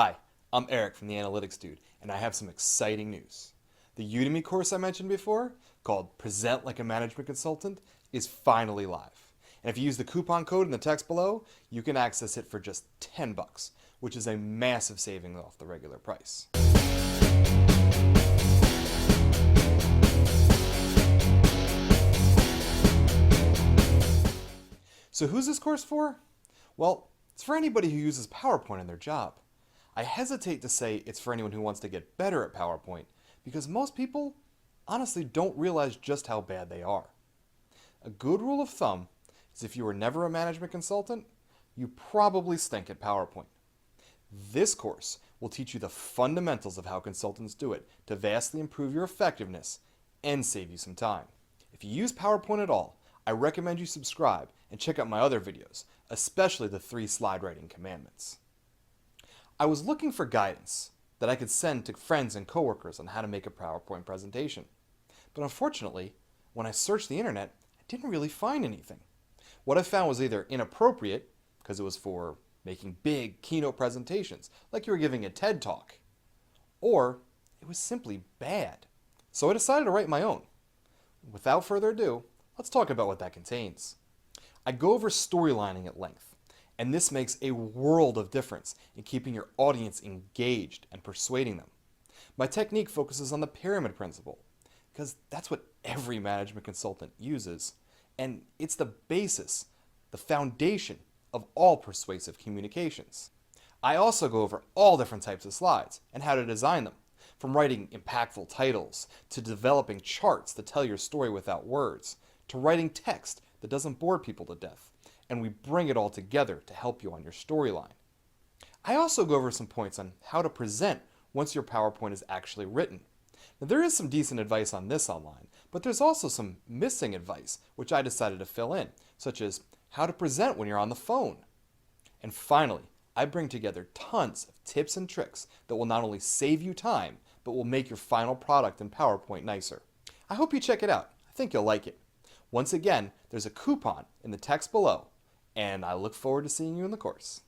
Hi, I'm Eric from the Analytics Dude, and I have some exciting news. The Udemy course I mentioned before, called Present Like a Management Consultant, is finally live. And if you use the coupon code in the text below, you can access it for just $10, which is a massive saving off the regular price. So who's this course for? Well, it's for anybody who uses PowerPoint in their job. I hesitate to say it's for anyone who wants to get better at PowerPoint because most people honestly don't realize just how bad they are. A good rule of thumb is if you were never a management consultant, you probably stink at PowerPoint. This course will teach you the fundamentals of how consultants do it to vastly improve your effectiveness and save you some time. If you use PowerPoint at all, I recommend you subscribe and check out my other videos, especially the 3 slide writing commandments. I was looking for guidance that I could send to friends and coworkers on how to make a PowerPoint presentation. But unfortunately, when I searched the internet, I didn't really find anything. What I found was either inappropriate, because it was for making big keynote presentations, like you were giving a TED Talk, or it was simply bad. So I decided to write my own. Without further ado, let's talk about what that contains. I go over storylining at length, and this makes a world of difference in keeping your audience engaged and persuading them. My technique focuses on the pyramid principle, because that's what every management consultant uses, and it's the basis, the foundation of all persuasive communications. I also go over all different types of slides and how to design them, from writing impactful titles, to developing charts that tell your story without words, to writing text that doesn't bore people to death, and we bring it all together to help you on your storyline. I also go over some points on how to present once your PowerPoint is actually written. Now, there is some decent advice on this online, but there's also some missing advice which I decided to fill in, such as how to present when you're on the phone. And finally, I bring together tons of tips and tricks that will not only save you time, but will make your final product in PowerPoint nicer. I hope you check it out. I think you'll like it. Once again, there's a coupon in the text below, and I look forward to seeing you in the course.